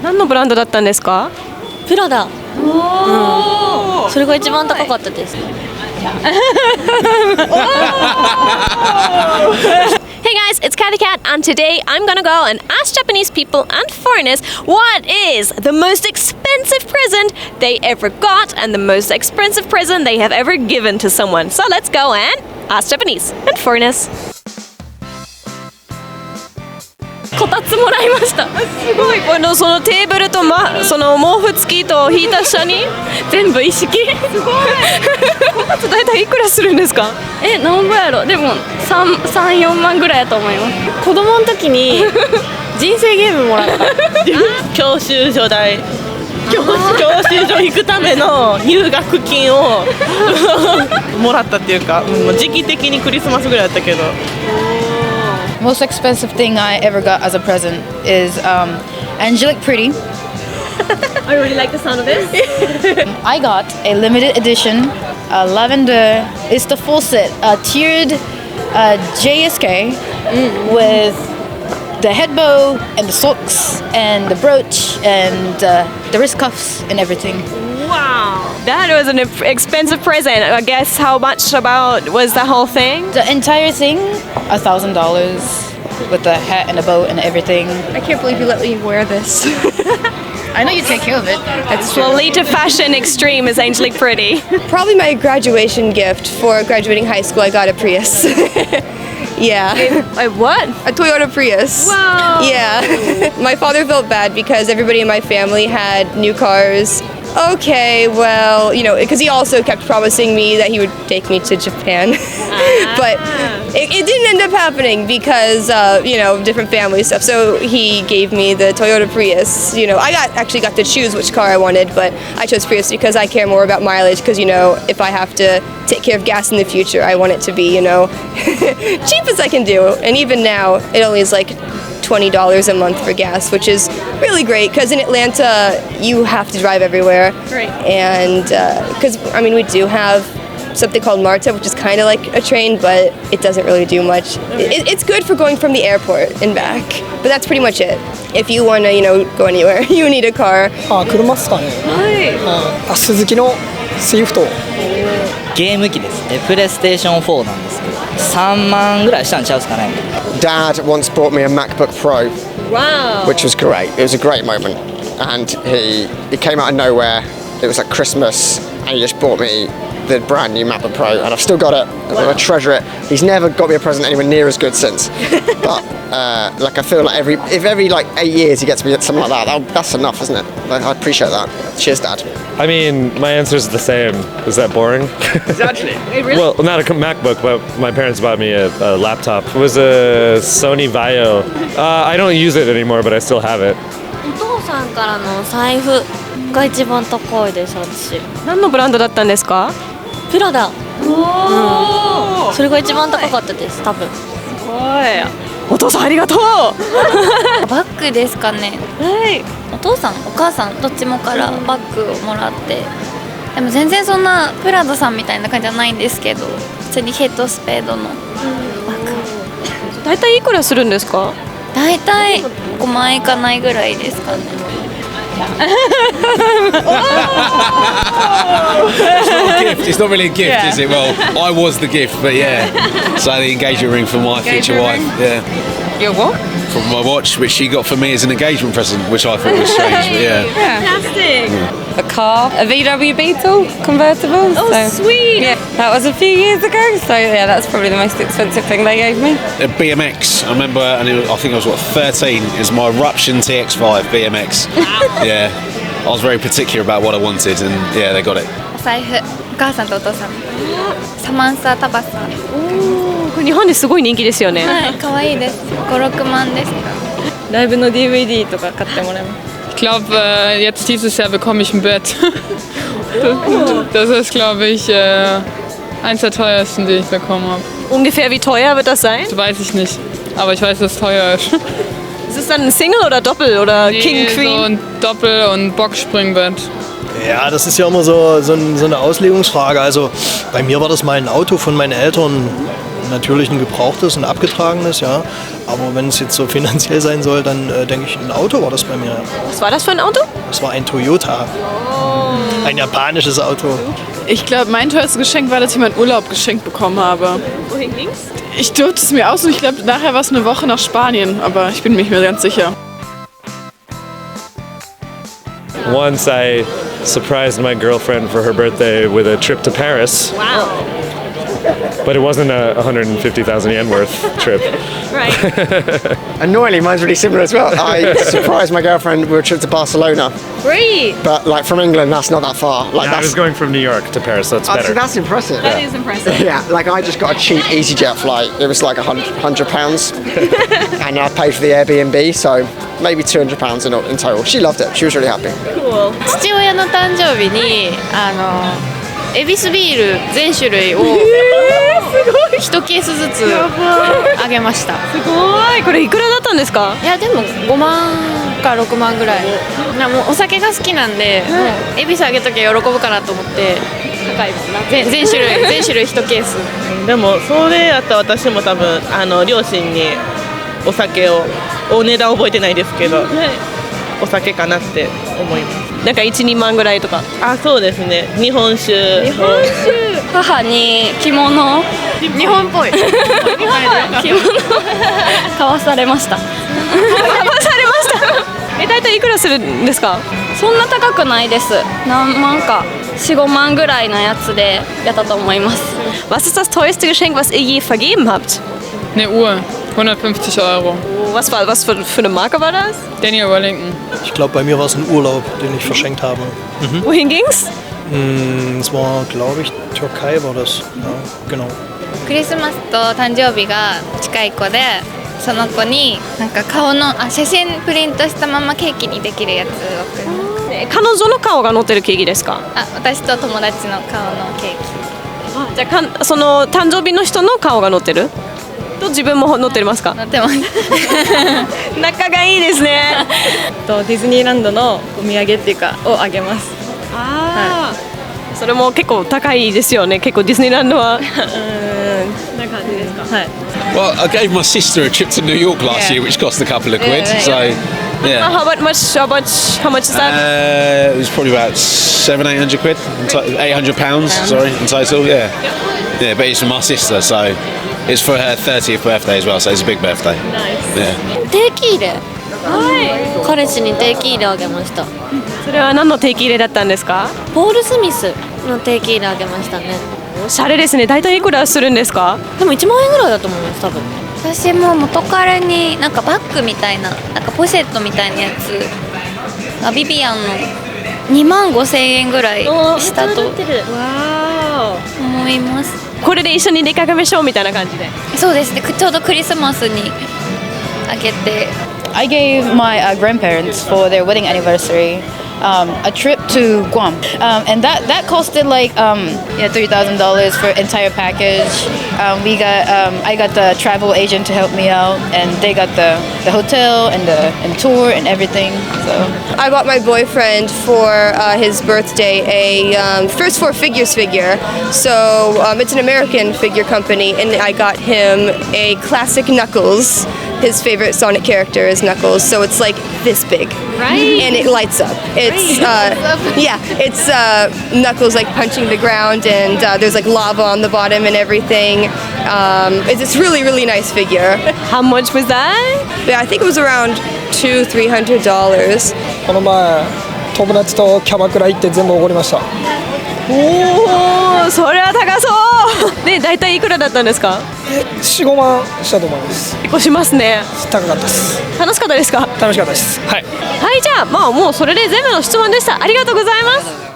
何のブランドだったんですか？プラダ。それが一番高かったです。Hey guys, it's CATHY Cat, and today I'm gonna go and ask Japanese people and foreigners what is the most expensive present they ever got and the most expensive present they have ever given to someone. So let's go and ask Japanese and foreigners. こたつもらいました。すごい。そのテーブルと、その毛布付きとヒーター下に全部一式。すごい。こたつ大体いくらするんですか？なんぼやろ。でも3、4万ぐらいだと思います。子供の時に人生ゲームもらった。教習所代。教習所行くための入学金をもらったっていうか、時期的にクリスマスぐらいだったけど。Most expensive thing I ever got as a present is Angelic Pretty. I really like the sound of this. I got a limited edition lavender. It's the full set, tiered JSK with the head bow and the socks and the brooch and the wrist cuffs and everything. Wow, that was an expensive present. I guess how much about was the whole thing? The entire thing, $1,000 with the hat and the bow and everything. I can't believe you let me wear this. I know you take care of it. That's Lolita Fashion Extreme is Angelic Pretty. Probably my graduation gift for graduating high school. I got a Prius. Yeah. A what? A Toyota Prius. Wow. Yeah. My father felt bad because everybody in my family had new cars. Okay, well, because he also kept promising me that he would take me to Japan. But it didn't end up happening because, different family stuff. So he gave me the Toyota Prius. I actually got to choose which car I wanted, but I chose Prius because I care more about mileage because, if I have to take care of gas in the future, I want it to be, cheap as I can do. And even now, it only is like $20 a month for gas, which is really great because in Atlanta you have to drive everywhere. Right. And because we do have something called MARTA, which is kind of like a train, but it doesn't really do much. It's good for going from the airport and back, but that's pretty much it. If you want to, go anywhere, you need a car. 車っすかね。はい。スズキのスイフト。ゲーム機ですね。プレイステーション4なんですけど、3万ぐらいしたんちゃうすかね。Dad once bought me a MacBook Pro, Wow. which was great. It was a great moment, and he came out of nowhere. It was like Christmas, and he just bought me the brand new MacBook Pro, and I've still got it. Wow. I treasure it. He's never got me a present anywhere near as good since. But I feel like every 8 years he gets me something like that. That's enough, isn't it? I appreciate that. Cheers, Dad. I mean, my answer is the same. Is that boring? Exactly. Really? Well, not a MacBook, but my parents bought me a laptop. It was a Sony Vaio. I don't use it anymore, but I still have it. お父さんからの財布が一番高いです、私。何のブランドだったんですか？プラダ。それが一番高かったです、多分。すごい。お父さんありがとう。バッグですかね。はい。お父さん、お母さんどっちもからバッグをもらって。でも全然そんなプラダさんみたいな感じじゃないんですけど、普通にヘッドスペードのバッグ。大体いくらするんですか？大体5万円いかないぐらいですかね。It's not really a gift, is it? Well, I was the gift, but yeah. So the engagement ring for my future wife. Yeah. Your what? From my watch, which she got for me as an engagement present, which I thought was strange, but yeah. Fantastic. A car, a VW Beetle convertible. Oh, sweet. Yeah, that was a few years ago. So yeah, that's probably the most expensive thing they gave me. A BMX, I remember, and I think I was 13. It was my Eruption TX5 BMX. Yeah. I was very particular about what I wanted, and yeah, they got it. お財布、お母さんとお父さん。サマンサタバサ。これ日本ですごい人気ですよね。はい、可愛いです。5、6万です。ライブの DVD とか買ってもらいます。Ich glaube, jetzt dieses Jahr bekomme ich ein Bett. Das ist, glaube ich, eins der teuersten, die ich bekommen habe. Ungefähr wie teuer wird das sein? Das weiß ich nicht, aber ich weiß, dass es teuer ist. Ist es dann ein Single oder Doppel oder King, Queen? So ein Doppel- und Boxspringbett. Ja, das ist ja immer so eine Auslegungsfrage. Also bei mir war das mal ein Auto von meinen Eltern, natürlich ein gebrauchtes, ein abgetragenes, ja. Aber wenn es jetzt so finanziell sein soll, dann denke ich, ein Auto war das bei mir. Was war das für ein Auto? Das war ein Toyota. Ein japanisches Auto. Ich glaube, mein teuerstes Geschenk war, dass ich meinen Urlaub geschenkt bekommen habe. Wohin ging's? Ich durfte es mir aussuchen. Ich glaube, nachher war es eine Woche nach Spanien, aber ich bin mir nicht mehr ganz sicher. Once I surprised my girlfriend for her birthday with a trip to Paris. Wow. But it wasn't a 150,000 yen worth trip. Right. Annoyingly, mine's really similar as well. I surprised my girlfriend with a trip to Barcelona. Great. But like from England, that's not that far. Like I was going from New York to Paris, so that's better. So that's impressive. That is impressive. Yeah, like I just got a cheap EasyJet flight. It was like £100, and I paid for the Airbnb, so maybe £200 in total. She loved it. She was really happy. Cool. 父親の誕生日にエビスビール全種類を1ケースずつあげました。すごい。これいくらだったんですか？いやでも5万か6万ぐらい。もうお酒が好きなんで、もうエビスあげときゃ喜ぶかなと思って高いもんな。全種類1ケース。でもそれやったら私も多分両親にお酒をお値段覚えてないですけど、お酒かなって思います。なんか1、2万ぐらいとか。あ、そうですね。日本酒。母に着物、日本っぽい着物買わされました。大体いくらするんですか？そんな高くないです。何万か4、5万ぐらいのやつでやったと思います。Was ist das teuerste Geschenk, was ihr je vergeben habt? Eine Uhr, 150 €. Was für eine Marke war das? Daniel Wellington. Ich glaube, bei mir war es ein Urlaub, den ich verschenkt habe. Wohin ging's? Es war, glaube ich, Türkei war das. Ja, genau. クリスマスと誕生日が近い子で、その子になんか顔の写真プリントしたままケーキにできるやつを送る。彼女の顔が載ってるケーキですか？私と友達の顔のケーキ。じゃあその誕生日の人の顔が載ってる？と自分も載ってますか？載ってます。仲がいいですね。ディズニーランドのお土産っていうかをあげます。それも結構高いですよね。結構ディズニーランドは。な感じですか？はい。Well, I gave my sister a trip to New York last year, which cost a couple of quid. So, yeah. How much is that? It was probably about £700-800, £800. Sorry, in total. Yeah. Yeah, but it's for my sister, so it's for her 30th birthday as well. So it's a big birthday. Nice. Yeah. 定期入れ。彼氏に定期入れあげました。それは何の定期入れだったんですか？ポール・スミスの定期入れあげましたね。おしゃれですね。大体いくらするんですか？でも1万円ぐらいだと思います、多分。私も元彼になんかバッグみたいな、なんかポシェットみたいなやつ、ビビアンの2万5千円ぐらいしたと思います。これで一緒に出かけましょうみたいな感じで。そうですね。ちょうどクリスマスにあげて。I gave my grandparents for their wedding anniversary a trip to Guam, and that costed like $3,000 for entire package. I got the travel agent to help me out, and they got the hotel and the tour and everything. So I bought my boyfriend for his birthday a First Four Figures figure. So it's an American figure company, and I got him a classic Knuckles. His favorite Sonic character is Knuckles, so it's like this big, right? And it lights up. It's it's Knuckles like punching the ground, and there's like lava on the bottom and everything. It's really nice figure. How much was that? Yeah, I think it was around $200-300. この前、友達とキャバクラ行って全部おごりました。おお、それは高そう。で、大体いくらだったんですか？4、5万したと思います。結構しますね。高かったです。楽しかったですか？楽しかったです。はい。はい、じゃあもうそれで全部の質問でした。ありがとうございます。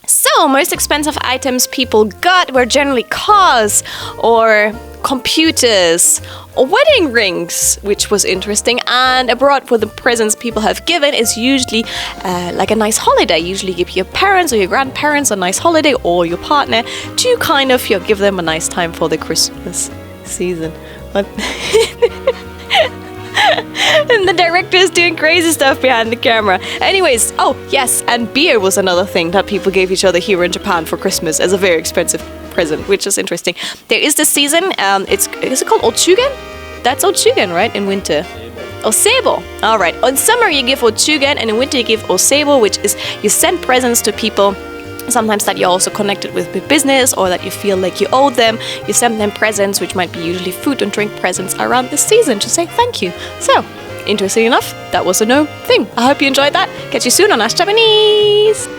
So, most expensive items people got were generally cars or computers or wedding rings, which was interesting. And abroad, for the presents people have given is usually like a nice holiday. Usually give your parents or your grandparents a nice holiday, or your partner, to kind of give them a nice time for the Christmas season. What? And the director is doing crazy stuff behind the camera. Anyways, oh yes, and beer was another thing that people gave each other here in Japan for Christmas as a very expensive present, which is interesting. There is this season, is it called Otsugen? That's Otsugen, right? In winter. Osebo. All right. On summer you give Otsugen, and in winter you give Osebo, which is you send presents to people. Sometimes that you're also connected with business, or that you feel like you owe them. You send them presents, which might be usually food and drink presents around this season to say thank you. So, interesting enough, that was a no thing. I hope you enjoyed that. Catch you soon on Ask Japanese.